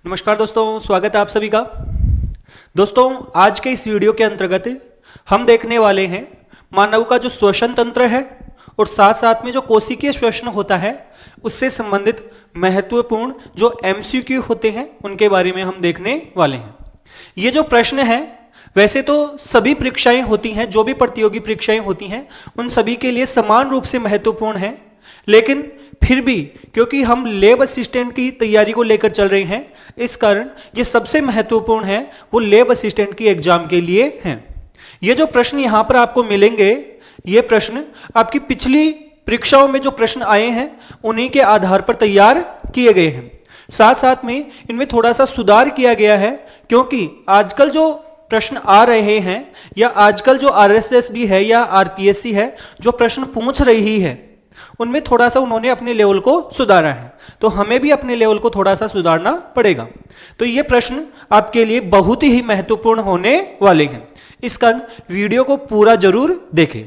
नमस्कार दोस्तों, स्वागत है आप सभी का। दोस्तों, आज के इस वीडियो के अंतर्गत हम देखने वाले हैं मानव का जो श्वसन तंत्र है और साथ साथ में जो कोशिकीय श्वसन होता है उससे संबंधित महत्वपूर्ण जो एमसीक्यू होते हैं उनके बारे में हम देखने वाले हैं। ये जो प्रश्न है वैसे तो सभी परीक्षाएं होती हैं, जो भी प्रतियोगी परीक्षाएं होती हैं उन सभी के लिए समान रूप से महत्वपूर्ण है, लेकिन फिर भी क्योंकि हम लैब असिस्टेंट की तैयारी को लेकर चल रहे हैं, इस कारण ये सबसे महत्वपूर्ण है वो लैब असिस्टेंट की एग्जाम के लिए हैं। ये जो प्रश्न यहां पर आपको मिलेंगे, ये प्रश्न आपकी पिछली परीक्षाओं में जो प्रश्न आए हैं उन्हीं के आधार पर तैयार किए गए हैं। साथ साथ में इनमें थोड़ा सा सुधार किया गया है, क्योंकि आजकल जो प्रश्न आ रहे हैं या आजकल जो आरएसएस भी है या आरपीएससी है जो प्रश्न पूछ रही है उनमें थोड़ा सा उन्होंने अपने लेवल को सुधारा है, तो हमें भी अपने लेवल को थोड़ा सा सुधारना पड़ेगा। तो ये प्रश्न आपके लिए बहुत ही महत्वपूर्ण होने वाले हैं, इस कारण वीडियो को पूरा जरूर देखें।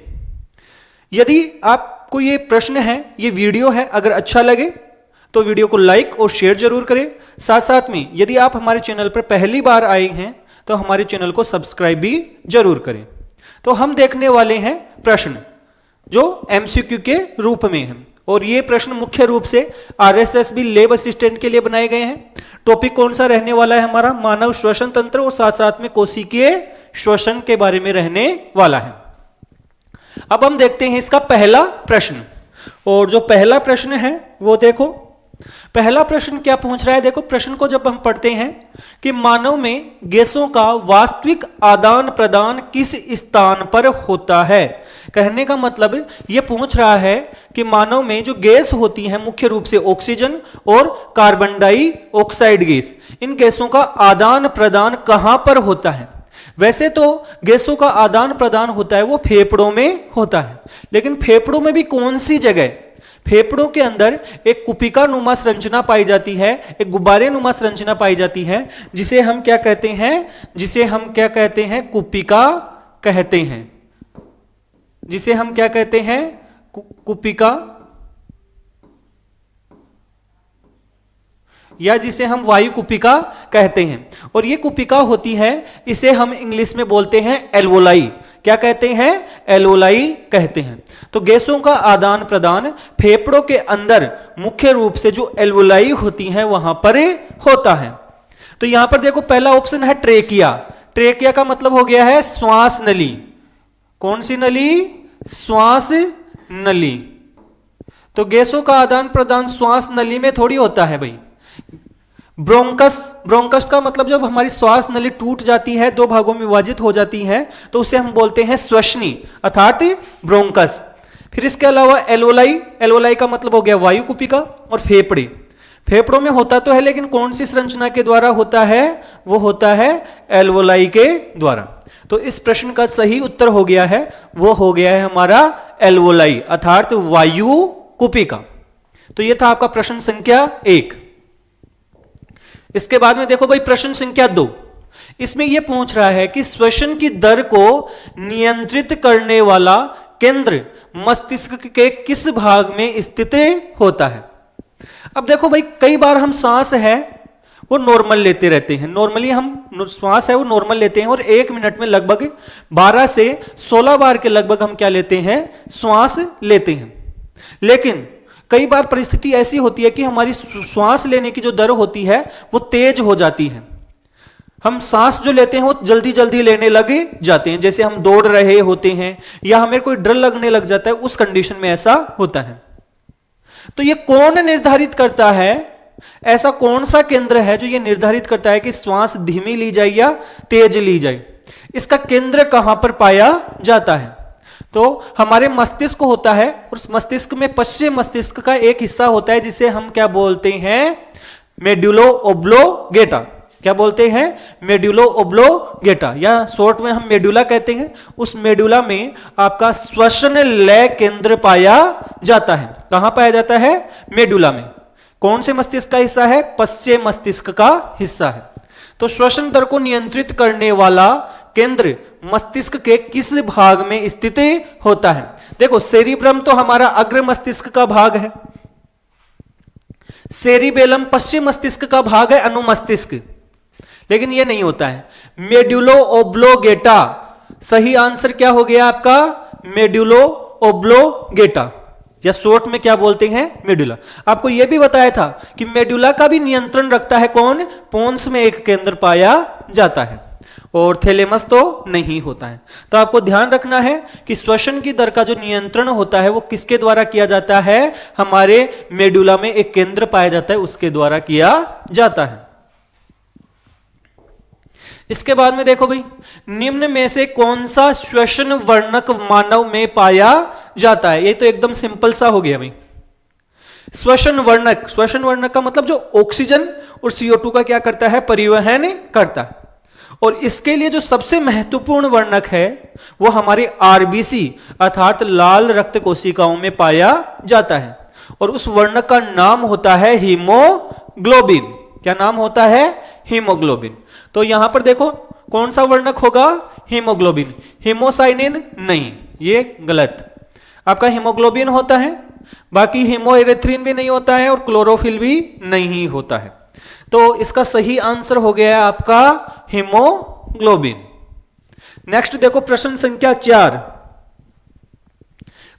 यदि आपको ये प्रश्न है, ये वीडियो है, अगर अच्छा लगे तो वीडियो को लाइक और शेयर जरूर करें। साथ साथ में यदि आप हमारे चैनल पर पहली बार आए हैं तो हमारे चैनल को सब्सक्राइब भी जरूर करें। तो हम देखने वाले हैं प्रश्न जो एमसीक्यू के रूप में है, और ये प्रश्न मुख्य रूप से आरएसएस भी लैब असिस्टेंट के लिए बनाए गए हैं। टॉपिक कौन सा रहने वाला है हमारा? मानव श्वसन तंत्र और साथ साथ में कोशिकीय श्वसन के बारे में रहने वाला है। अब हम देखते हैं इसका पहला प्रश्न, और जो पहला प्रश्न है वो देखो, पहला प्रश्न क्या पूछ रहा है। देखो, प्रश्न को जब हम पढ़ते हैं कि मानव में गैसों का वास्तविक आदान प्रदान किस स्थान पर होता है, कहने का मतलब यह पूछ रहा है कि मानव में जो गैस होती है मुख्य रूप से ऑक्सीजन और कार्बन डाइऑक्साइड गैस, इन गैसों का आदान प्रदान कहां पर होता है। वैसे तो गैसों का आदान प्रदान होता है वो फेफड़ों में होता है, लेकिन फेफड़ों में भी कौन सी जगह? फेफड़ों के अंदर एक कुपिका नुमा संरचना पाई जाती है, एक गुब्बारे नुमा संरचना पाई जाती है, जिसे हम क्या कहते हैं? कुपिका कहते हैं। जिसे हम क्या कहते हैं? कुपिका, या जिसे हम वायु कुपिका कहते हैं। और ये कुपिका होती है, इसे हम इंग्लिश में बोलते हैं एल्वोलाई। क्या कहते हैं? एल्वोलाई कहते हैं। तो गैसों का आदान प्रदान फेफड़ों के अंदर मुख्य रूप से जो एल्वोलाई होती हैं वहां पर होता है। तो यहां पर देखो, पहला ऑप्शन है ट्रेकिया। ट्रेकिया का मतलब हो गया है श्वास नली। कौन सी नली? श्वास नली। तो गैसों का आदान प्रदान श्वास नली में थोड़ी होता है भाई। ब्रोंकस, ब्रोंकस का मतलब जब हमारी श्वास नली टूट जाती है, दो भागों में विभाजित हो जाती है, तो उसे हम बोलते हैं श्वसनी अर्थात ब्रोंकस। फिर इसके अलावा एल्वोलाई, एल्वोलाई का मतलब हो गया वायु कुपिका। और फेफड़े, फेफड़ों में होता तो है लेकिन कौन सी संरचना के द्वारा होता है? वो होता है एल्वोलाई के द्वारा। तो इस प्रश्न का सही उत्तर हो गया है, वो हो गया है हमारा एल्वोलाई अर्थात वायु कुपिका। तो ये था आपका प्रश्न संख्या 1। इसके बाद में देखो भाई प्रश्न संख्या 2, इसमें यह पूछ रहा है कि श्वसन की दर को नियंत्रित करने वाला केंद्र मस्तिष्क के किस भाग में स्थित होता है। अब देखो भाई, कई बार हम सांस है वो नॉर्मल लेते रहते हैं। नॉर्मली हम श्वास है वो नॉर्मल लेते हैं और 1 मिनट में लगभग 12 से 16 बार के लगभग हम क्या लेते हैं? श्वास लेते हैं। लेकिन कई बार परिस्थिति ऐसी होती है कि हमारी श्वास लेने की जो दर होती है वो तेज हो जाती है। हम सांस जो लेते हैं वो जल्दी जल्दी लेने लगे जाते हैं, जैसे हम दौड़ रहे होते हैं या हमें कोई डर लगने लग जाता है, उस कंडीशन में ऐसा होता है। तो ये कौन निर्धारित करता है? ऐसा कौन सा केंद्र है जो ये निर्धारित करता है कि श्वास धीमी ली जाए या तेज ली जाए? इसका केंद्र कहां पर पाया जाता है? तो हमारे मस्तिष्क होता है, और उस मस्तिष्क में पश्चिम मस्तिष्क का एक हिस्सा होता है जिसे हम क्या बोलते हैं? मेडुलो ओब्लोगेटा। क्या बोलते हैं? मेडुलो ओब्लोगेटा, या शॉर्ट में हम मेडुला कहते हैं। उस मेडुला में आपका श्वसन लय केंद्र पाया जाता है। कहां पाया जाता है? मेडुला में। कौन से मस्तिष्क का हिस्सा है? पश्चिम मस्तिष्क का हिस्सा है। तो श्वसन दर को नियंत्रित करने वाला केंद्र मस्तिष्क के किस भाग में स्थित होता है? देखो, सेरिब्रम तो हमारा अग्र मस्तिष्क का भाग है। सेरिबेलम पश्चिम मस्तिष्क का भाग है, अनुमस्तिष्क, लेकिन यह नहीं होता है। मेड्यूलो ओब्लोगेटा, सही आंसर क्या हो गया आपका? मेड्यूलो ओब्लोगेटा, या शॉर्ट में क्या बोलते हैं? मेडुला। आपको यह भी बताया था कि मेडुला का भी नियंत्रण रखता है कौन? पोन्स में एक केंद्र पाया जाता है, और थैलेमस तो नहीं होता है। तो आपको ध्यान रखना है कि श्वसन की दर का जो नियंत्रण होता है वो किसके द्वारा किया जाता है? हमारे मेडुला में एक केंद्र पाया जाता है, उसके द्वारा किया जाता है। इसके बाद में देखो भाई, निम्न में से कौन सा श्वसन वर्णक मानव में पाया जाता है? ये तो एकदम सिंपल सा हो गया भाई। श्वसन वर्णक, श्वसन वर्णक का मतलब जो ऑक्सीजन और CO2 का क्या करता है? परिवहन करता है। और इसके लिए जो सबसे महत्वपूर्ण वर्णक है वो हमारे RBC अर्थात लाल रक्त कोशिकाओं में पाया जाता है, और उस वर्णक का नाम होता है हीमोग्लोबिन। क्या नाम होता है? हीमोग्लोबिन। तो यहां पर देखो कौन सा वर्णक होगा? हीमोग्लोबिन। हीमोसाइनिन नहीं, ये गलत। आपका हीमोग्लोबिन होता है, बाकी हीमोएरिथ्रिन भी नहीं होता है, और क्लोरोफिल भी नहीं होता है। तो इसका सही आंसर हो गया है आपका हीमोग्लोबिन। नेक्स्ट देखो प्रश्न संख्या 4।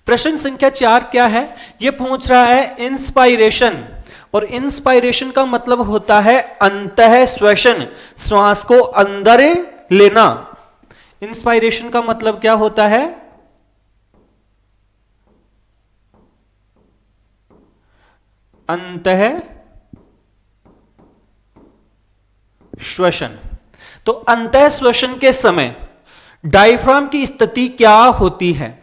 प्रश्न संख्या 4 क्या है? यह पूछ रहा है इंस्पायरेशन, और इंस्पायरेशन का मतलब होता है अंतः श्वसन, श्वास को अंदर लेना। इंस्पायरेशन का मतलब क्या होता है? अंतः श्वसन। तो अंतः श्वसन के समय डायफ्राम की स्थिति क्या होती है?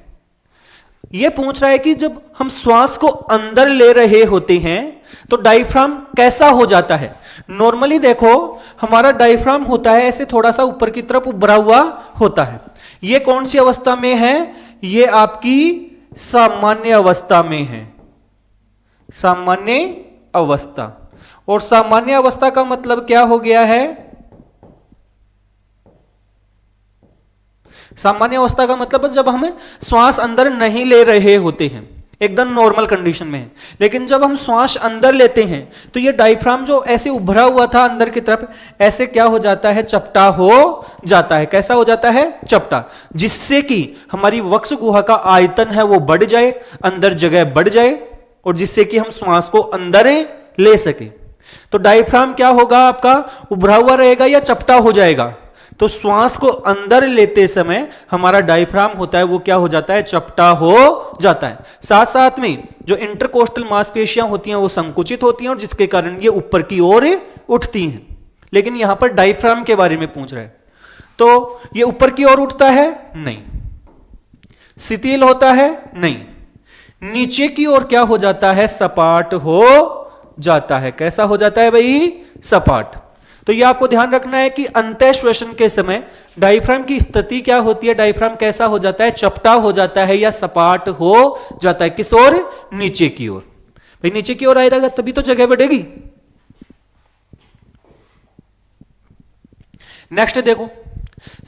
यह पूछ रहा है कि जब हम श्वास को अंदर ले रहे होते हैं तो डायफ्राम कैसा हो जाता है? नॉर्मली देखो हमारा डायफ्राम होता है ऐसे थोड़ा सा ऊपर की तरफ उभरा हुआ होता है। यह कौन सी अवस्था में है? यह आपकी सामान्य अवस्था में है, सामान्य अवस्था। और सामान्य अवस्था का मतलब क्या हो गया है? सामान्य अवस्था का मतलब जब हम श्वास अंदर नहीं ले रहे होते हैं, एकदम नॉर्मल कंडीशन में है। लेकिन जब हम श्वास अंदर लेते हैं तो ये डायफ्राम जो ऐसे उभरा हुआ था अंदर की तरफ, ऐसे क्या हो जाता है? चपटा हो जाता है। कैसा हो जाता है? चपटा। जिससे कि हमारी वक्ष गुहा का आयतन है वो बढ़ जाए, अंदर जगह बढ़ जाए, और जिससे कि हम श्वास को अंदर ले सके। तो डायफ्राम क्या होगा आपका? उभरा हुआ रहेगा या चपटा हो जाएगा? तो श्वास को अंदर लेते समय हमारा डायफ्राम होता है वो क्या हो जाता है? चपटा हो जाता है। साथ साथ में जो इंटरकोस्टल मांसपेशियां होती हैं वो संकुचित होती हैं, और जिसके कारण ये ऊपर की ओर उठती हैं। लेकिन यहां पर डायफ्राम के बारे में पूछ रहा है, तो ये ऊपर की ओर उठता है? नहीं। शिथिल होता है? नहीं। नीचे की ओर क्या हो जाता है? सपाट हो जाता है। कैसा हो जाता है भाई? सपाट। तो यह आपको ध्यान रखना है कि अंतः श्वसन के समय डायफ्राम की स्थिति क्या होती है? डायफ्राम कैसा हो जाता है? चपटा हो जाता है या सपाट हो जाता है। किस ओर? नीचे की ओर। भाई नीचे की ओर आएगा तभी तो जगह बढ़ेगी। नेक्स्ट देखो,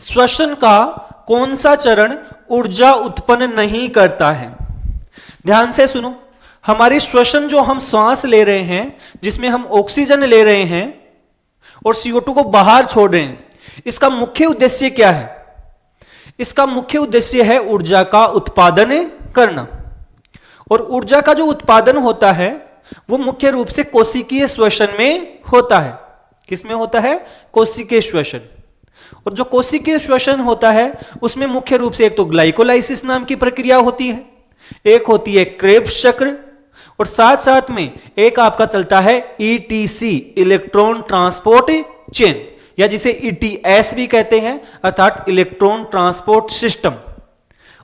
श्वसन का कौन सा चरण ऊर्जा उत्पन्न नहीं करता है? ध्यान से सुनो। हमारी श्वसन जो हम श्वास ले रहे हैं, जिसमें हम ऑक्सीजन ले रहे हैं और CO2 को बाहर छोड़ रहे हैं, इसका मुख्य उद्देश्य क्या है? इसका मुख्य उद्देश्य है ऊर्जा का उत्पादन करना। और ऊर्जा का जो उत्पादन होता है वो मुख्य रूप से कोशिकीय श्वसन में होता है। किसमें होता है? कोशिकीय श्वसन। और जो कोशिकीय श्वसन होता है उसमें मुख्य रूप से एक तो ग्लाइकोलाइसिस नाम की प्रक्रिया होती है, एक होती है क्रेब्स चक्र, और साथ साथ में एक आपका चलता है ETC, इलेक्ट्रॉन ट्रांसपोर्ट चेन, या जिसे ETS भी कहते हैं अर्थात इलेक्ट्रॉन ट्रांसपोर्ट सिस्टम।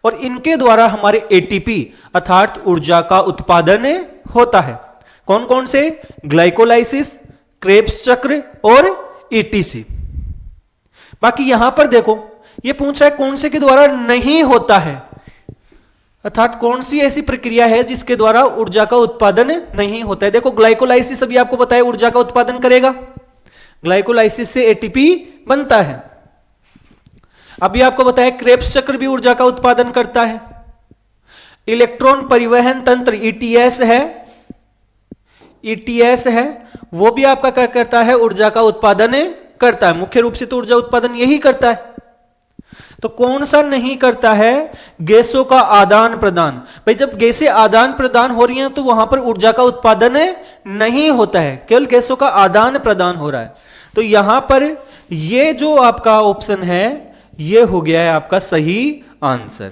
और इनके द्वारा हमारे ATP अर्थात ऊर्जा का उत्पादन होता है। कौन कौन से? ग्लाइकोलाइसिस, क्रेब्स चक्र और ETC। बाकी यहां पर देखो ये पूछ रहा है कौन से के द्वारा नहीं होता है, अर्थात कौन सी ऐसी प्रक्रिया है जिसके द्वारा ऊर्जा का उत्पादन नहीं होता है। देखो ग्लाइकोलाइसिस अभी आपको बताया ऊर्जा का उत्पादन करेगा, ग्लाइकोलाइसिस से ATP बनता है। अभी आपको बताया क्रेब्स चक्र भी ऊर्जा का उत्पादन करता है। इलेक्ट्रॉन परिवहन तंत्र ETS है, ईटीएस है, वो भी आपका क्या करता है, ऊर्जा का उत्पादन करता है। मुख्य रूप से तो ऊर्जा उत्पादन यही करता है। तो कौन सा नहीं करता है, गैसों का आदान प्रदान। भाई जब गैसें आदान प्रदान हो रही हैं तो वहां पर ऊर्जा का उत्पादन नहीं होता है, केवल गैसों का आदान प्रदान हो रहा है। तो यहां पर ये जो आपका ऑप्शन है ये हो गया है आपका सही आंसर।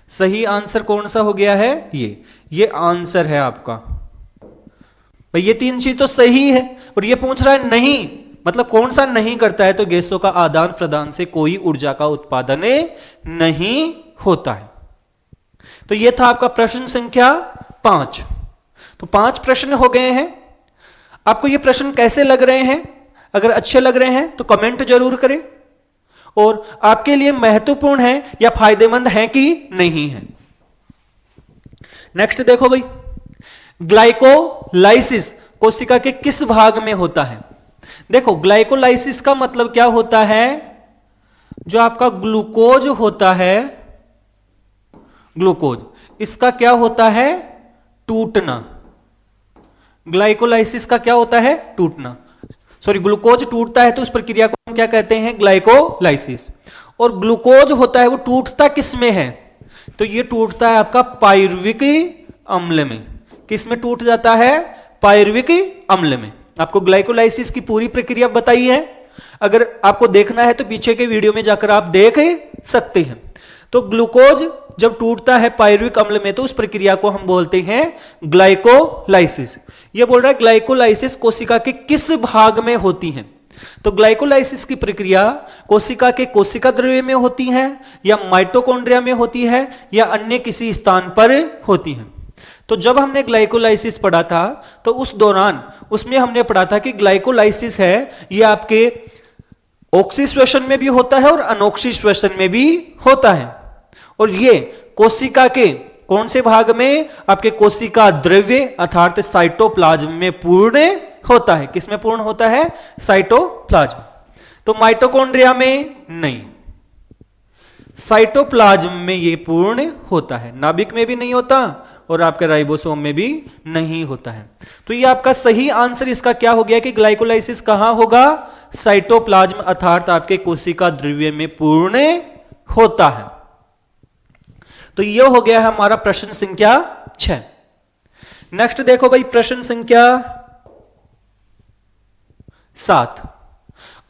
सही आंसर कौन सा हो गया है, ये आंसर है आपका। भाई ये तीन चीज तो सही है और ये पूछ रहा है नहीं, मतलब कौन सा नहीं करता है, तो गैसों का आदान प्रदान से कोई ऊर्जा का उत्पादन नहीं होता है। तो ये था आपका प्रश्न संख्या 5। तो 5 प्रश्न हो गए हैं। आपको ये प्रश्न कैसे लग रहे हैं? अगर अच्छे लग रहे हैं तो कमेंट जरूर करें, और आपके लिए महत्वपूर्ण है या फायदेमंद है कि नहीं है। नेक्स्ट देखो भाई, ग्लाइकोलाइसिस कोशिका के किस भाग में होता है? देखो ग्लाइकोलाइसिस का मतलब क्या होता है, जो आपका ग्लूकोज होता है, ग्लूकोज इसका क्या होता है, टूटना। ग्लाइकोलाइसिस का क्या होता है, टूटना। सॉरी, ग्लूकोज टूटता है तो उस प्रक्रिया को हम क्या कहते हैं, ग्लाइकोलाइसिस। और ग्लूकोज होता है वो टूटता किस में है, तो ये टूटता है आपका पायरुविक अम्ल में। किस में टूट जाता है, पायरुविक अम्ल में। आपको ग्लाइकोलाइसिस की पूरी प्रक्रिया बताई है, अगर आपको देखना है तो पीछे के वीडियो में जाकर आप देख सकते हैं। तो ग्लूकोज जब टूटता है पायरुविक अम्ल में तो उस प्रक्रिया को हम बोलते हैं ग्लाइकोलाइसिस। यह बोल रहा है ग्लाइकोलाइसिस कोशिका के किस भाग में होती है। तो ग्लाइकोलाइसिस की प्रक्रिया कोशिका के कोशिका द्रव्य में होती है, या माइटोकॉन्ड्रिया में होती है, या अन्य किसी स्थान पर होती है। तो जब हमने ग्लाइकोलाइसिस पढ़ा था तो उस दौरान उसमें हमने पढ़ा था कि ग्लाइकोलाइसिस है ये आपके ऑक्सीश्वसन में भी होता है और अनऑक्सीश्वसन में भी होता है। और ये कोशिका के कौन से भाग में, आपके कोशिका द्रव्य अर्थात साइटोप्लाज्म में पूर्ण होता है। किस में पूर्ण होता है, साइटोप्लाज्म। तो माइटोकॉन्ड्रिया में नहीं, साइटोप्लाज्म में ये पूर्ण होता है। नाभिक में भी नहीं होता और आपके राइबोसोम में भी नहीं होता है। तो ये आपका सही आंसर इसका क्या हो गया कि ग्लाइकोलाइसिस कहां होगा, साइटोप्लाज्म अर्थात आपके कोशिका द्रव्य में पूर्ण होता है। तो यह हो गया है हमारा प्रश्न संख्या 6। नेक्स्ट देखो भाई प्रश्न संख्या 7,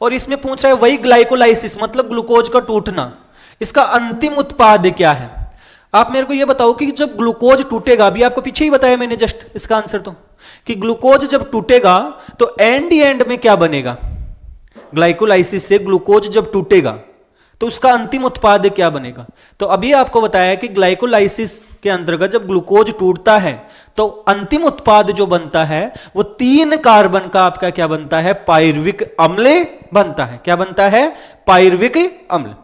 और इसमें पूछ रहा है वही ग्लाइकोलाइसिस मतलब ग्लूकोज का टूटना, इसका अंतिम उत्पाद क्या है। आप मेरे को यह बताओ कि जब ग्लूकोज टूटेगा, अभी आपको पीछे ही बताया मैंने जस्ट इसका आंसर तो, कि ग्लूकोज जब टूटेगा तो एंड में क्या बनेगा, ग्लाइकोलाइसिस से ग्लूकोज जब टूटेगा तो उसका अंतिम उत्पाद क्या बनेगा। तो अभी आपको बताया कि ग्लाइकोलाइसिस के अंतर्गत जब ग्लूकोज टूटता है तो अंतिम उत्पाद जो बनता है वो 3 कार्बन का आपका क्या बनता है, पायरुविक अम्ल बनता है। क्या बनता है, पायरुविक अम्ल।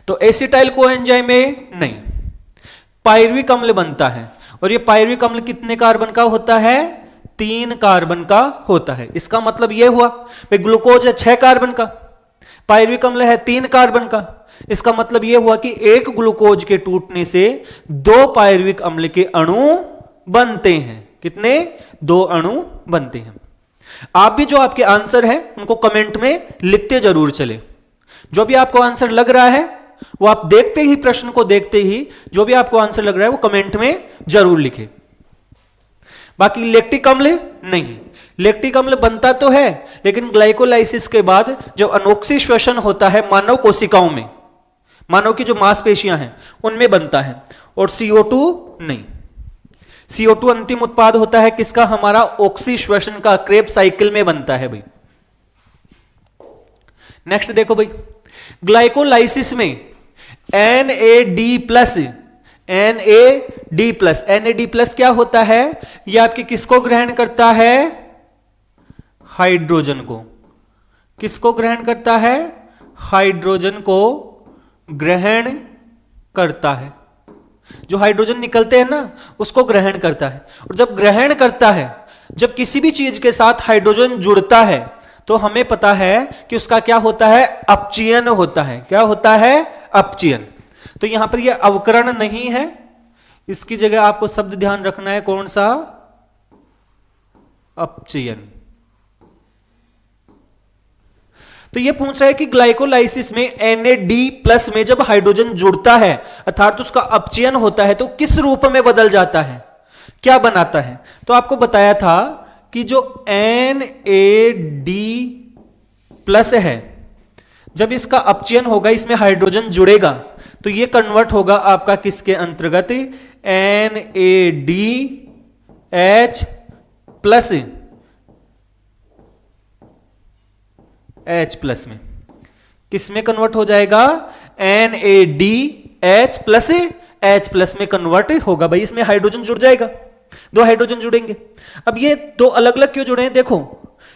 तो एसिटाइल कोएंजाइम में नहीं, पायरुविक अम्ल बनता है। और ये पायरुविक अम्ल कितने कार्बन का होता है, 3 कार्बन का होता है। इसका मतलब यह हुआ भाई ग्लूकोज है 6 कार्बन का, पायरुविक अम्ल है 3 कार्बन का। इसका मतलब यह हुआ कि एक ग्लूकोज के टूटने से 2 पायरुविक अम्ल के अणु बनते हैं। कितने, 2 अणु बनते हैं। आप भी जो आपके आंसर हैं उनको कमेंट में लिखते जरूर चले। जो भी आपको आंसर लग रहा है वो आप देखते ही, प्रश्न को देखते ही जो भी आपको आंसर लग रहा है वो कमेंट में जरूर लिखें। बाकी लैक्टिक अम्ल नहीं, लैक्टिक अम्ल बनता तो है लेकिन ग्लाइकोलाइसिस के बाद जब अनोक्सी श्वसन होता है मानव कोशिकाओं में, मानव की जो मांसपेशियां हैं उनमें बनता है। और CO2 नहीं, CO2 अंतिम उत्पाद होता है किसका, हमारा ऑक्सी श्वसन का, क्रेब्स साइकिल में बनता है भाई। नेक्स्ट देखो भाई, ग्लाइकोलाइसिस में NAD+ क्या होता है, यह आपके किसको ग्रहण करता है, हाइड्रोजन को। किसको ग्रहण करता है, हाइड्रोजन को ग्रहण करता है। जो हाइड्रोजन निकलते हैं ना उसको ग्रहण करता है। और जब ग्रहण करता है, जब किसी भी चीज के साथ हाइड्रोजन जुड़ता है तो हमें पता है कि उसका क्या होता है, अपचयन होता है। क्या होता है, अपचयन। तो यहां पर यह अवकरण नहीं है, इसकी जगह आपको शब्द ध्यान रखना है कौन सा, अपचयन। तो ये पूछ रहा है कि ग्लाइकोलाइसिस में NAD+ में जब हाइड्रोजन जुड़ता है अर्थात उसका अपचयन होता है तो किस रूप में बदल जाता है, क्या बनाता है। तो आपको बताया था कि जो NAD+ है जब इसका अपचयन होगा, इसमें हाइड्रोजन जुड़ेगा तो ये कन्वर्ट होगा आपका किसके अंतर्गत, NADH+ में। किस में कन्वर्ट हो जाएगा, NADH+ में कन्वर्ट होगा। भाई इसमें हाइड्रोजन जुड़ जाएगा, दो हाइड्रोजन जुड़ेंगे। अब ये दो अलग अलग क्यों जुड़े हैं, देखो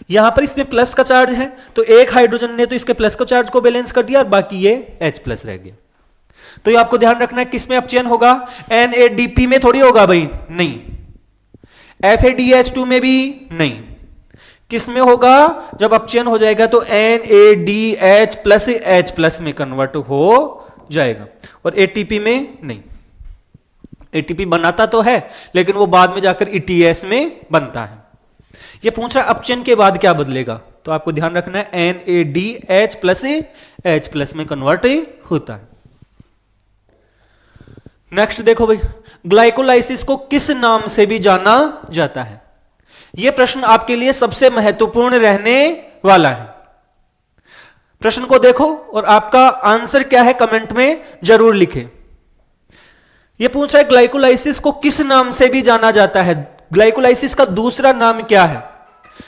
यहां पर इसमें प्लस का चार्ज है तो एक हाइड्रोजन ने तो इसके प्लस का चार्ज को बैलेंस कर दिया और बाकी ये H+ रह गया। तो ये आपको ध्यान रखना है किस में अपचयन होगा, NADP में थोड़ी होगा भाई, नहीं। FADH2 में भी नहीं। किस में होगा, जब अपचयन हो जाएगा तो NADH+H+ में कन्वर्ट हो जाएगा और ATP में नहीं। ATP बनाता तो है लेकिन वो बाद में जाकर ETS में बनता है। ये पूछ रहा है अपचयन के बाद क्या बदलेगा, तो आपको ध्यान रखना है NADH+H+ में कन्वर्ट होता है। नेक्स्ट देखो भाई, ग्लाइकोलाइसिस को किस नाम से भी जाना जाता है। यह प्रश्न आपके लिए सबसे महत्वपूर्ण रहने वाला है। प्रश्न को देखो और आपका आंसर क्या है कमेंट में जरूर लिखें। यह पूछ रहा है ग्लाइकोलाइसिस को किस नाम से भी जाना जाता है, ग्लाइकोलाइसिस का दूसरा नाम क्या है।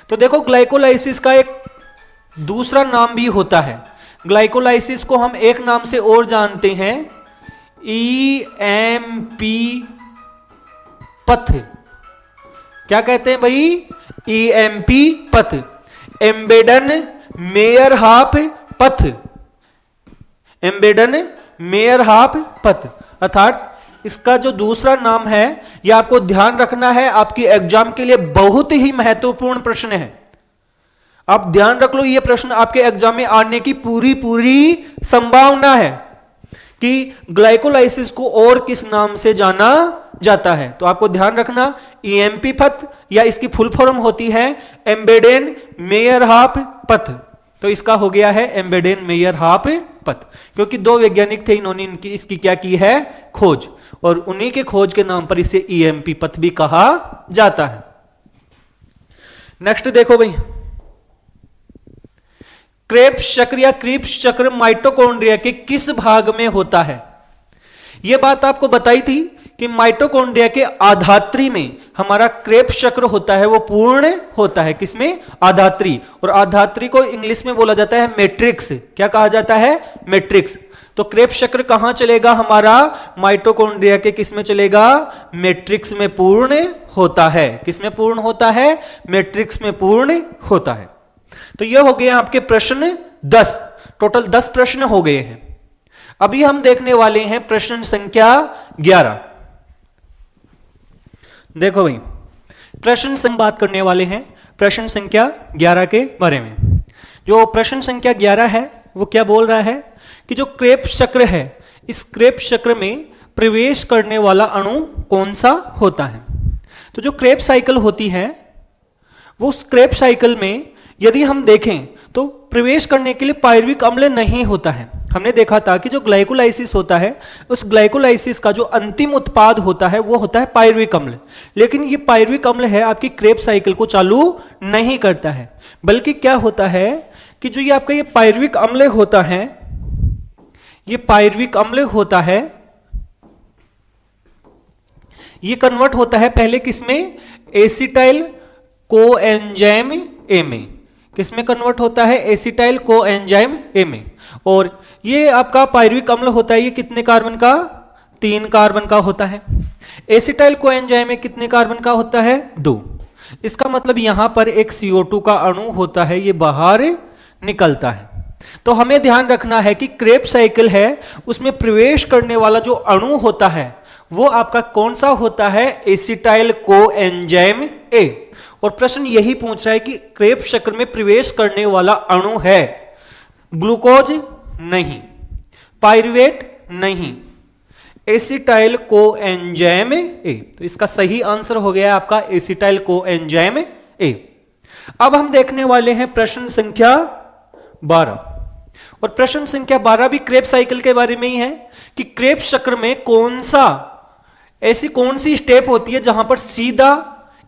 तो देखो ग्लाइकोलाइसिस का एक दूसरा नाम भी होता है। ग्लाइकोलाइसिस को हम एक नाम से और जानते हैं, EMP पथ। क्या कहते हैं भाई, EMP पथ, एम्बेडन मेयरहाफ पथ, एम्बेडन मेयरहाफ पथ। अर्थात इसका जो दूसरा नाम है यह आपको ध्यान रखना है, आपकी एग्जाम के लिए बहुत ही महत्वपूर्ण प्रश्न है। आप ध्यान रख लो, यह प्रश्न आपके एग्जाम में आने की पूरी संभावना है कि ग्लाइकोलाइसिस को और किस नाम से जाना जाता है। तो आपको ध्यान रखना EMP पथ या इसकी फुल फॉर्म होती है एम्बेडेन मेयरहाफ पथ। तो इसका हो गया है एम्बेडेन मेयरहाफ पथ, क्योंकि दो वैज्ञानिक थे, इन्होंने इसकी क्या की है, खोज, और उन्हीं के खोज के नाम पर इसे EMP पथ भी कहा जाता है। नेक्स्ट देखो भाई, क्रेब्स चक्र या क्रीब्स चक्र माइटोकॉन्ड्रिया के किस भाग में होता है। यह बात आपको बताई थी कि माइटोकॉन्ड्रिया के आधात्री में हमारा क्रेब्स चक्र होता है, वो पूर्ण होता है। किसमें, आधात्री। और आधात्री को इंग्लिश में बोला जाता है मैट्रिक्स। क्या कहा जाता है, मैट्रिक्स। तो क्रेब्स चक्र कहां चलेगा हमारा, माइटोकॉन्ड्रिया के किस में चलेगा, मैट्रिक्स में पूर्ण होता है। किसमें पूर्ण होता है, मैट्रिक्स में पूर्ण होता है। तो यह हो गए आपके प्रश्न 10, टोटल 10 प्रश्न हो गए हैं। अभी हम देखने वाले हैं प्रश्न संख्या 11। देखो भाई, प्रश्न से बात करने वाले हैं प्रश्न संख्या 11 के बारे में। जो प्रश्न संख्या 11 है वो क्या बोल रहा है कि जो क्रेब्स चक्र है, इस क्रेब्स चक्र में प्रवेश करने वाला अणु कौन सा होता है। तो जो क्रेब्स साइकिल होती है, वो उस क्रेब्स साइकिल में यदि हम देखें तो प्रवेश करने के लिए पायरुविक अम्ल नहीं होता है। हमने देखा था कि जो ग्लाइकोलाइसिस होता है, उस ग्लाइकोलाइसिस का जो अंतिम उत्पाद होता है वो होता है पायरुविक अम्ल। लेकिन ये पायरुविक अम्ल है आपकी क्रेब्स साइकिल को चालू नहीं करता है, बल्कि क्या होता है कि जो ये आपका ये पायरुविक अम्ल होता है, ये पायरुविक अम्ल होता है, ये कन्वर्ट होता है पहले किसमें, एसिटाइल कोएंजाइम ए में। किसमें कन्वर्ट होता है, एसिटाइल कोएंजाइम ए में। और ये आपका पायरुविक अम्ल होता है, ये कितने कार्बन का, 3 कार्बन का होता है। एसिटाइल कोएंजाइम में कितने कार्बन का होता है, 2। इसका मतलब यहां पर एक CO2 का अणु होता है, ये बाहर निकलता है। तो हमें ध्यान रखना है कि क्रेब्स साइकिल है, उसमें प्रवेश करने वाला जो अणु होता है वो आपका कौन सा होता है, एसिटाइल कोएंजाइम ए। और प्रश्न यही पूछ रहा है कि क्रेब्स चक्र में प्रवेश करने वाला अणु है ग्लूकोज नहीं, पाइरुवेट नहीं, एसिटाइल कोएंजाइम ए। तो इसका सही आंसर हो गया आपका एसिटाइल कोएंजाइम ए। अब हम देखने वाले हैं प्रश्न संख्या 12, और प्रश्न संख्या 12 भी क्रेब्स साइकिल के बारे में ही है कि क्रेब्स चक्र में ऐसी कौन सी स्टेप होती है जहां पर सीधा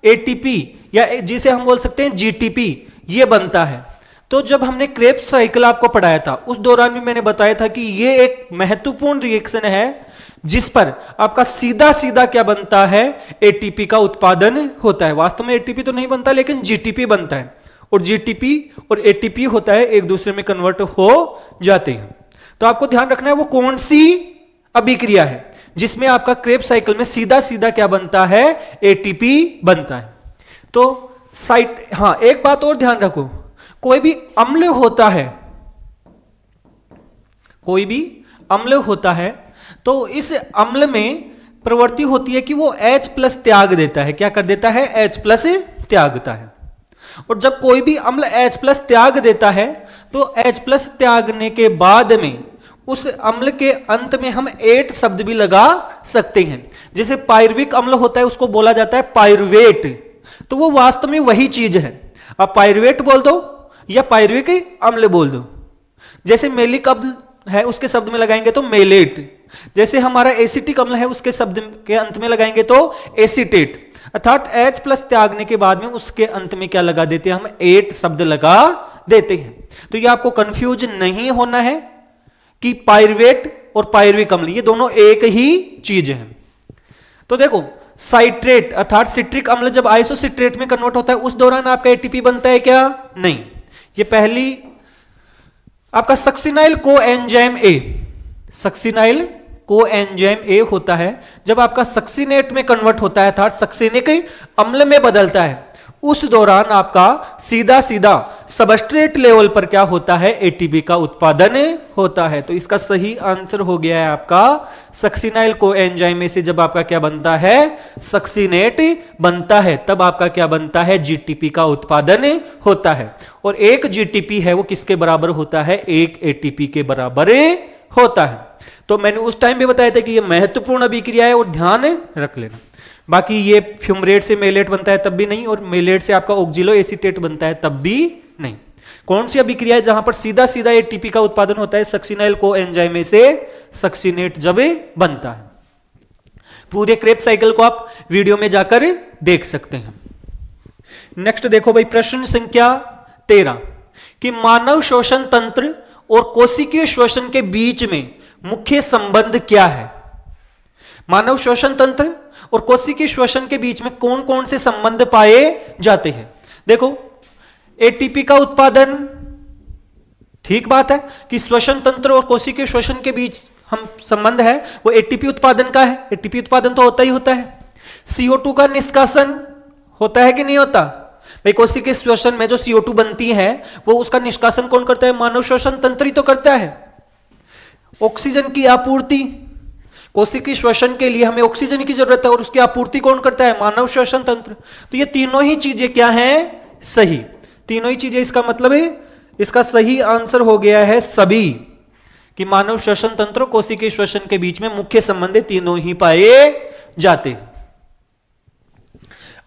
एटीपी या जिसे हम बोल सकते हैं जीटीपी ये बनता है। तो जब हमने क्रेब्स साइकिल आपको पढ़ाया था उस दौरान भी मैंने बताया था कि ये एक महत्वपूर्ण रिएक्शन है जिस पर आपका सीधा सीधा क्या बनता है, एटीपी का उत्पादन होता है। वास्तव में एटीपी तो नहीं बनता लेकिन जीटीपी बनता है, और जीटीपी और एटीपी होता है एक दूसरे में कन्वर्ट हो जाते हैं। तो आपको ध्यान रखना है वो कौन सी अभिक्रिया है जिसमें आपका क्रेब्स साइकिल में सीधा सीधा क्या बनता है, एटीपी बनता है। तो एक बात और ध्यान रखो, कोई भी अम्ल होता है तो इस अम्ल में प्रवृत्ति होती है कि वो H+ त्याग देता है। क्या कर देता है, H+ त्यागता है। और जब कोई भी अम्ल H+ त्याग देता है तो H+ त्यागने के बाद में उस अम्ल के अंत में हम एट शब्द भी लगा सकते हैं। जैसे पायरुविक अम्ल होता है उसको बोला जाता है पायरुवेट, तो वो वास्तव में वही चीज है। आप पायरुवेट बोल दो या पायरुविक अम्ल बोल दो। जैसे मेलिक अम्ल है उसके शब्द में लगाएंगे तो मेलेट, जैसे हमारा एसिटिक अम्ल है उसके शब्द के अंत में लगाएंगे तो एसिटेट। अर्थात H+ त्यागने के बाद में उसके अंत में क्या लगा देते हैं, हम एट शब्द लगा देते हैं। तो ये आपको कंफ्यूज नहीं होना है कि पायरुवेट और पायरुविक अम्ल ये दोनों एक ही चीज है। तो देखो साइट्रेट अर्थात सिट्रिक अम्ल जब आइसोसिट्रेट में कन्वर्ट होता है उस दौरान आपका एटीपी बनता है क्या, नहीं। ये पहली आपका सक्सिनाइल कोएंजाइम ए होता है। जब आपका सक्सिनेट में कन्वर्ट होता है अर्थात सक्सिनिक अम्ल में बदलता है उस दौरान आपका सीधा सीधा सबस्ट्रेट लेवल पर क्या होता है, एटीपी का उत्पादन होता है। तो इसका सही आंसर हो गया है आपका सक्सिनाइल कोएंजाइम में से जब आपका क्या बनता है, सक्सिनेट बनता है, तब आपका क्या बनता है, जीटीपी का उत्पादन होता है। और एक जीटीपी है वो किसके बराबर होता है, एक एटीपी के बराबर होता है। तो मैंने उस टाइम भी बताया था कि यह महत्वपूर्ण अभिक्रिया है और ध्यान रख लेना। बाकी ये फ्यूमरेट से मेलेट बनता है तब भी नहीं, और मेलेट से आपका ऑक्जिलो एसीटेट बनता है तब भी नहीं। कौन सी अभिक्रिया है जहां पर सीधा सीधा एटीपी का उत्पादन होता है, सक्सिनाइल कोएंजाइम में से सक्सिनेट जब बनता है। पूरे क्रेब्स साइकिल को आप वीडियो में जाकर देख सकते हैं। नेक्स्ट देखो भाई प्रश्न संख्या 13 कि मानव श्वसन तंत्र और कोशिकीय श्वसन के बीच में मुख्य संबंध क्या है। मानव श्वसन तंत्र और कोशिकीय श्वसन के बीच में कौन कौन से संबंध पाए जाते हैं। देखो एटीपी का उत्पादन, ठीक बात है कि श्वसन तंत्र और कोशिकीय श्वसन के बीच हम संबंध है वो एटीपी उत्पादन का है। एटीपी उत्पादन तो होता ही होता है। CO2 का निष्कासन होता है कि नहीं होता भाई, कोशिकीय श्वसन में जो CO2 बनती है वो उसका निष्कासन कौन करता है, मानव श्वसन तंत्र ही तो करता है। ऑक्सीजन की आपूर्ति, कोशिकीय श्वसन के लिए हमें ऑक्सीजन की जरूरत है और उसकी आपूर्ति कौन करता है, मानव श्वसन तंत्र। तो ये तीनों ही चीजें क्या हैं, सही, तीनों ही चीजें। इसका मतलब है इसका सही आंसर हो गया है सभी, कि मानव श्वसन तंत्र और कोशिकीय श्वसन के बीच में मुख्य संबंध तीनों ही पाए जाते हैं।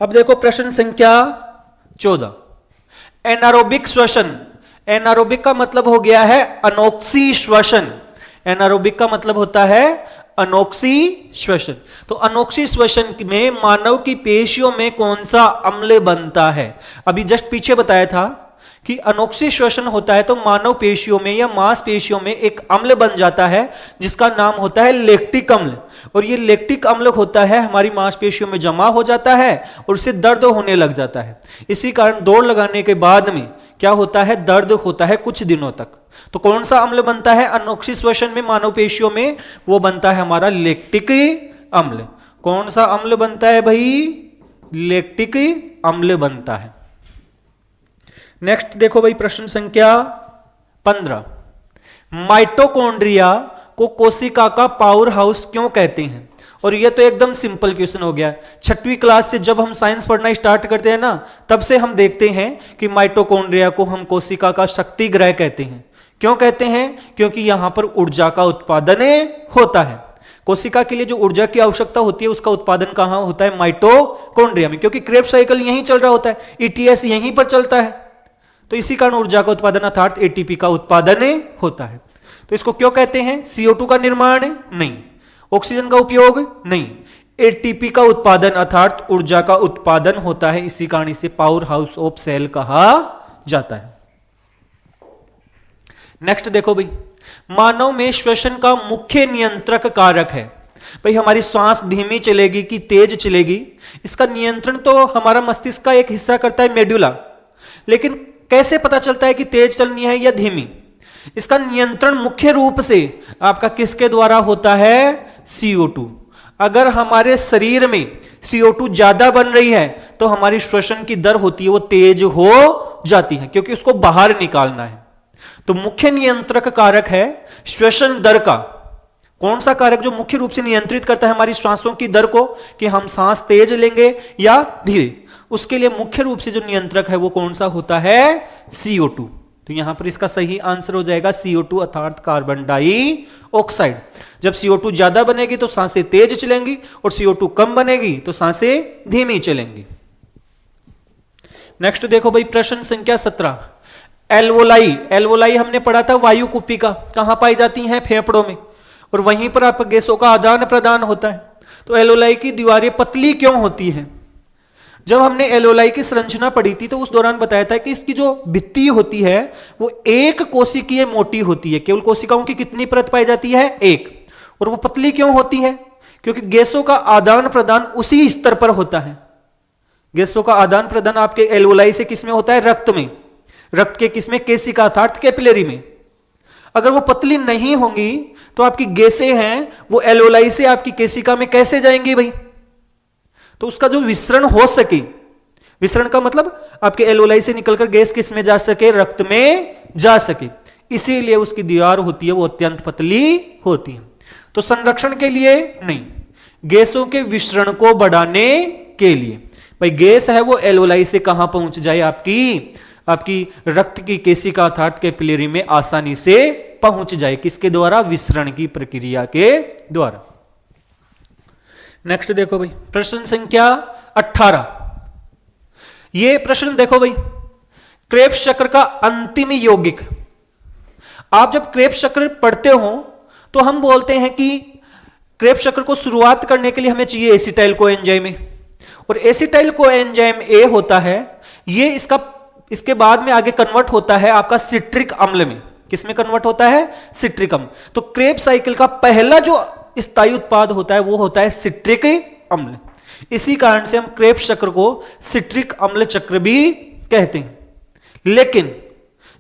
अब देखो प्रश्न संख्या 14 एनारोबिक श्वसन। एनारोबिक का मतलब हो गया है अनोक्सी श्वसन। एनारोबिक का मतलब होता है अनोक्सी श्वसन। तो अनोक्सी श्वसन में मानव की पेशियों में कौन सा अम्ल बनता है। अभी जस्ट पीछे बताया था कि अनोक्सी श्वसन होता है तो मानव पेशियों में या मांसपेशियों में एक अम्ल बन जाता है जिसका नाम होता है लैक्टिक अम्ल। और ये लैक्टिक अम्ल होता है हमारी मांसपेशियों में जमा हो जाता है और उससे दर्द होने लग जाता है। इसी कारण दौड़ लगाने के बाद में क्या होता है, दर्द होता है कुछ दिनों तक। तो कौन सा अम्ल बनता है अनोक्सी श्वसन में मानव पेशियों में, वो बनता है हमारा लैक्टिक अम्ल। कौन सा अम्ल बनता है भाई, लैक्टिक अम्ल बनता है। नेक्स्ट देखो भाई प्रश्न संख्या 15 माइटोकॉन्ड्रिया को कोशिका का पावर हाउस क्यों कहते हैं। और ये तो एकदम सिंपल क्वेश्चन हो गया। 6वीं क्लास से जब हम साइंस पढ़ना स्टार्ट करते हैं ना, तब से हम देखते हैं कि माइटोकॉन्ड्रिया को हम कोशिका का शक्ति ग्रह कहते हैं। क्यों कहते हैं, क्योंकि यहां पर ऊर्जा का उत्पादन होता है। कोशिका के लिए जो ऊर्जा की आवश्यकता होती है उसका उत्पादन कहां होता है? माइटोकॉन्ड्रिया में, क्योंकि क्रेब्स साइकिल यहीं चल रहा होता है, ईटीएस यहीं पर चलता है, तो इसी कारण ऊर्जा का उत्पादन अर्थात एटीपी का उत्पादन होता है। तो इसको क्यों कहते हैं? CO2 का निर्माण नहीं, ऑक्सीजन का उपयोग नहीं, एटीपी का उत्पादन अर्थात ऊर्जा का उत्पादन होता है, इसी कारण इसे पावर हाउस ऑफ सेल कहा जाता है। नेक्स्ट देखो भाई, मानव में श्वसन का मुख्य नियंत्रक कारक है। भाई हमारी श्वास धीमी चलेगी कि तेज चलेगी, इसका नियंत्रण तो हमारा मस्तिष्क का एक हिस्सा करता है, मेडुला। लेकिन कैसे पता चलता है कि तेज चलनी है या धीमी? इसका नियंत्रण मुख्य रूप से आपका किसके द्वारा होता है? CO2। अगर हमारे शरीर में CO2 ज्यादा बन रही है तो हमारी श्वसन की दर होती है वो तेज हो जाती है, क्योंकि उसको बाहर निकालना है। तो मुख्य नियंत्रक कारक है श्वसन दर का। कौन सा कारक जो मुख्य रूप से नियंत्रित करता है हमारी श्वासों की दर को, कि हम सांस तेज लेंगे या धीरे? उसके लिए मुख्य रूप से जो नियंत्रक है वो कौन सा होता है? CO2। तो यहां पर इसका सही आंसर हो जाएगा CO2 अर्थात कार्बन डाइऑक्साइड। जब CO2 ज्यादा बनेगी तो सांसें तेज चलेंगी और CO2 कम बनेगी तो सांसें धीमी चलेंगी। नेक्स्ट देखो भाई, प्रश्न संख्या 17, एल्वोलाई। एल्वोलाई हमने पढ़ा था वायु कुपिका, कहां पाई जाती हैं? फेफड़ों में, और वहीं पर आपका गैसों का आदान प्रदान होता है। तो एल्वोलाई की दीवारें पतली क्यों होती हैं? जब हमने एल्वोलाई की संरचना पढ़ी थी तो उस दौरान बताया था कि इसकी जो भित्ति होती है वो एक कोशिकीय मोटी होती है। केवल कोशिकाओं की कितनी परत पाई जाती है? एक। और वो पतली क्यों होती है? क्योंकि गैसों का आदान प्रदान उसी स्तर पर होता है। गैसों का आदान प्रदान आपके एल्वोलाई से किसमें होता है? रक्त में। रक्त के किसमें? केशिका अर्थात कैपिलरी में। अगर वो पतली नहीं होंगी तो आपकी गैसें हैं वो एल्वोलाई से आपकी केशिका में कैसे जाएंगी भाई? तो उसका जो विसरण हो सके, विसरण का मतलब आपके एल्वोलाई से निकलकर गैस किस में जा सके? रक्त में जा सके, इसीलिए उसकी दीवार होती है वो अत्यंत पतली होती है। तो संरक्षण के लिए नहीं, गैसों के विसरण को बढ़ाने के लिए। भाई गैस है वो एल्वोलाई से कहां पहुंच जाए? आपकी रक्त की केशिका अर्थात कैपिलरी में आसानी से पहुंच जाए। किसके द्वारा? विसरण की प्रक्रिया के द्वारा। नेक्स्ट देखो भाई, प्रश्न संख्या 18। ये प्रश्न देखो भाई, क्रेब्स चक्र का अंतिम यौगिक। आप जब क्रेब्स चक्र पढ़ते हो तो हम बोलते हैं कि क्रेब्स चक्र को शुरुआत करने के लिए हमें चाहिए एसिटाइल कोएंजाइम, और एसिटाइल कोएंजाइम ए होता है ये इसके बाद में आगे कन्वर्ट होता है आपका सिट्रिक अम्ल में। किसमें कन्वर्ट होता है? सिट्रिक अम्ल। तो क्रेब्स साइकिल का पहला जो स्थायी उत्पाद होता है वो होता है सिट्रिक अम्ल। इसी कारण से हम क्रेब्स चक्र को सिट्रिक अम्ल चक्र भी कहते हैं। लेकिन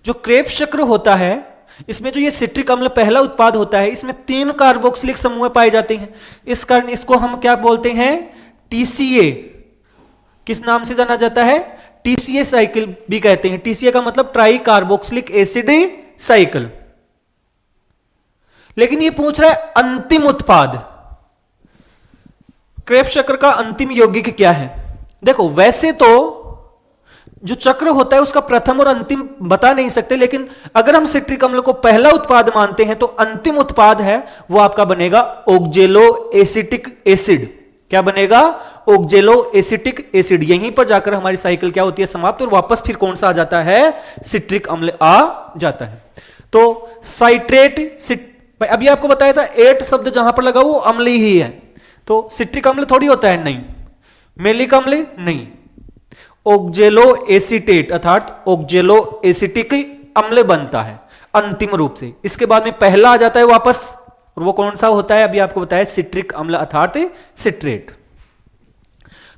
जो क्रेब्स चक्र होता है इसमें जो ये सिट्रिक अम्ल पहला उत्पाद होता है इसमें 3 कार्बोक्सिलिक समूह पाए जाते हैं। इस कारण इसको हम क्या बोलते हैं? TCA। किस नाम से जाना जाता है? TCA साइकिल भी कहते हैं। TCA का मतलब ट्राई कार्बोक्सिलिक एसिड साइकिल। लेकिन ये पूछ रहा है अंतिम उत्पाद, क्रेब्स चक्र का अंतिम यौगिक क्या है? देखो वैसे तो जो चक्र होता है उसका प्रथम और अंतिम बता नहीं सकते, लेकिन अगर हम सिट्रिक अम्ल को पहला उत्पाद मानते हैं तो अंतिम उत्पाद है वो आपका बनेगा ऑक्जेलो एसिटिक एसिड। क्या बनेगा? ऑक्जेलो एसिटिक एसिड। यहीं पर जाकर हमारी साइकिल क्या होती है? समाप्त, और वापस फिर कौन सा आ जाता है? सिट्रिक अम्ल आ जाता है। तो साइट्रेट, अभी आपको बताया था एट शब्द जहां पर लगा वो अम्ल ही है, तो सिट्रिक अम्ल थोड़ी होता है, नहीं। मेलिक अम्ल नहीं, ऑक्जेलो एसिटेट अर्थात ऑक्जेलो एसिटिक अम्ल बनता है अंतिम रूप से। इसके बाद में पहला आ जाता है वापस, और वो कौन सा होता है? अभी आपको बताया सिट्रिक अम्ल अर्थात सिट्रेट।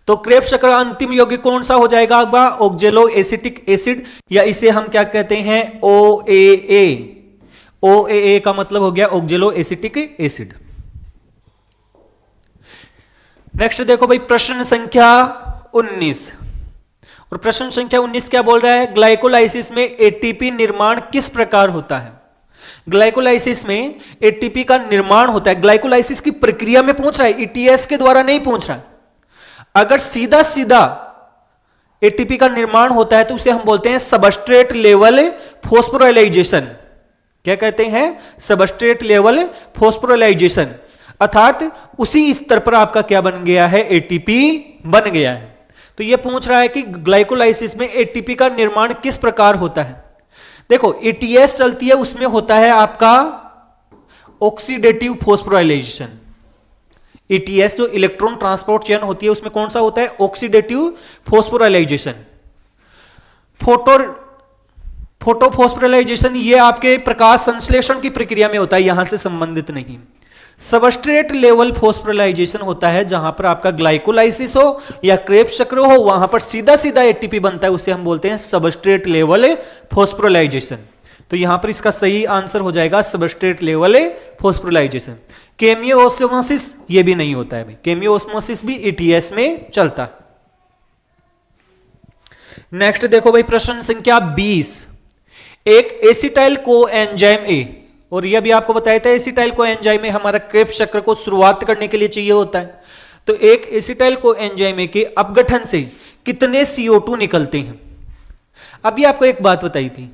तो क्रेब्स चक्र का अंतिम यौगिक कौन सा हो जाएगा? ऑक्जेलो एसिटिक एसिड, या इसे हम क्या कहते हैं? OAA। OAA का मतलब हो गया ऑक्जेलो एसिटिक एसिड। नेक्स्ट देखो भाई, प्रश्न संख्या 19। और प्रश्न संख्या 19 क्या बोल रहा है? ग्लाइकोलाइसिस में एटीपी निर्माण किस प्रकार होता है? ग्लाइकोलाइसिस में एटीपी का निर्माण होता है। ग्लाइकोलाइसिस की प्रक्रिया में पूछ रहा है, ईटीएस के द्वारा नहीं पूछ रहा है। अगर सीधा सीधा एटीपी का निर्माण होता है तो उसे हम बोलते हैं सबस्ट्रेट लेवल फॉस्फोराइलेशन। क्या कहते हैं? Substrate level phosphorylation. अर्थात उसी स्तर पर आपका क्या बन गया है, एटीपी बन गया है। तो यह पूछ रहा है कि ग्लाइकोलाइसिस में एटीपी का निर्माण किस प्रकार होता है। देखो एटीएस चलती है, उसमें होता है आपका ऑक्सीडेटिव फॉस्फोराइलेशन। एटीएस जो इलेक्ट्रॉन ट्रांसपोर्ट चेन होती है उसमें कौन सा होता है, ऑक्सीडेटिव फॉस्फोराइलेशन। फोटोफॉस्फोराइलेशन ये आपके प्रकाश संश्लेषण की प्रक्रिया में होता है, यहां से संबंधित नहीं। सबस्ट्रेट लेवल फॉस्फोराइलेशन होता है जहां पर आपका ग्लाइकोलाइसिस हो या क्रेब्स चक्र हो, वहां पर सीधा सीधा एटीपी बनता है, उसे हम बोलते हैं सबस्ट्रेट लेवल फॉस्फोराइलेशन। तो यहां पर इसका सही आंसर हो जाएगा substrate level phosphorylation. Cameo osmosis ये भी नहीं होता है भाई, केमियो ऑस्मोसिस भी एटीएस में चलता है। नेक्स्ट देखो भाई प्रश्न संख्या 20। एक एसिटाइल को एंजाइम ए, और यह भी आपको बताया था एसिटाइल को एंजाइम में हमारा क्रेब्स चक्र को शुरुआत करने के लिए चाहिए होता है। तो एक एसिटाइल को एंजाइम ए के अपघटन से कितने CO2 निकलते हैं। अभी आपको एक बात बताई थी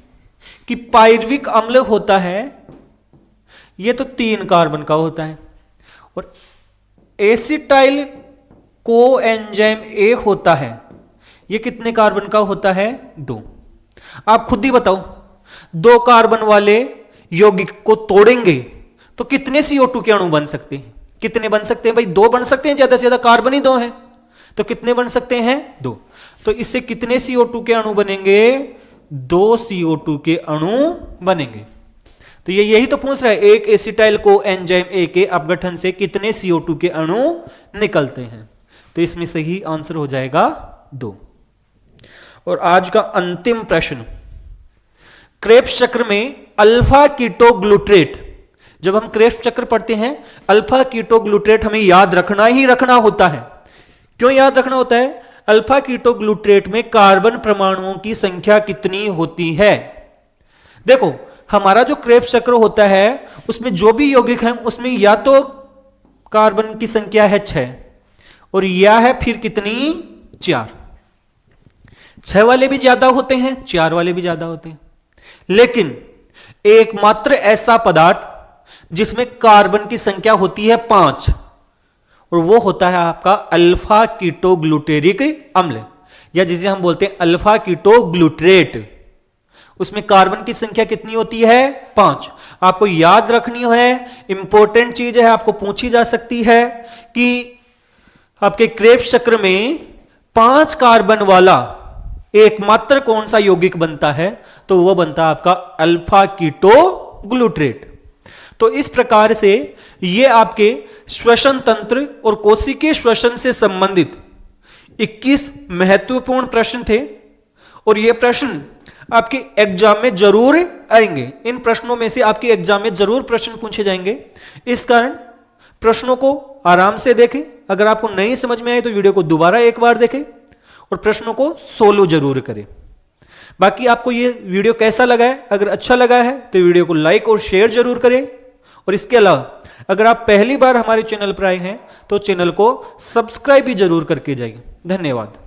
कि पायरुविक अम्ल होता है, यह तो 3 कार्बन का होता है, और एसिटाइल को एंजाइम ए होता है, यह कितने कार्बन का होता है, 2। आप खुद ही बताओ, 2 कार्बन वाले यौगिक को तोड़ेंगे तो कितने CO2 के अणु बन सकते हैं, कितने बन सकते हैं भाई, 2 बन सकते हैं, ज्यादा से ज्यादा कार्बन ही 2 हैं, तो कितने बन सकते हैं, 2। तो इससे कितने CO2 के अणु बनेंगे, 2 CO2 के अणु बनेंगे। तो ये यही तो पूछ रहा है, एक एसिटाइल को एंजाइम ए के अपघटन से कितने CO2 के अणु निकलते हैं। तो इसमें सही आंसर हो जाएगा 2। और आज का अंतिम प्रश्न, क्रेब्स चक्र में अल्फा कीटोग्लूट्रेट, जब हम क्रेब्स चक्र पढ़ते हैं अल्फा कीटोग्लूट्रेट हमें याद रखना ही रखना होता है। क्यों याद रखना होता है, अल्फा कीटोग्लूट्रेट में कार्बन परमाणुओं की संख्या कितनी होती है। देखो हमारा जो क्रेब्स चक्र होता है उसमें जो भी यौगिक हैं उसमें या तो कार्बन की संख्या है 6 और या है फिर कितनी, 4। 6 वाले भी ज्यादा होते हैं, 4 वाले भी ज्यादा होते हैं, लेकिन एकमात्र ऐसा पदार्थ जिसमें कार्बन की संख्या होती है 5, और वो होता है आपका अल्फा कीटोग्लूटेरिक अम्ल, या जिसे हम बोलते हैं अल्फा कीटोग्लूट्रेट। उसमें कार्बन की संख्या कितनी होती है, 5। आपको याद रखनी है, इंपॉर्टेंट चीज है, आपको पूछी जा सकती है कि आपके क्रेब्स चक्र में 5 कार्बन वाला एकमात्र कौन सा यौगिक बनता है, तो वो बनता है आपका अल्फा कीटोग्लूट्रेट। तो इस प्रकार से ये आपके श्वसन तंत्र और कोशिकीय श्वसन से संबंधित 21 महत्वपूर्ण प्रश्न थे, और ये प्रश्न आपके एग्जाम में जरूर आएंगे। इन प्रश्नों में से आपके एग्जाम में जरूर प्रश्न पूछे जाएंगे, इस कारण प्रश्नों को आराम से देखें। अगर आपको नहीं समझ में आए तो वीडियो को दोबारा एक बार देखें और प्रश्नों को सोलो जरूर करें। बाकी आपको ये वीडियो कैसा लगा है, अगर अच्छा लगा है तो वीडियो को लाइक और शेयर जरूर करें, और इसके अलावा अगर आप पहली बार हमारे चैनल पर आए हैं तो चैनल को सब्सक्राइब भी जरूर करके जाइए। धन्यवाद।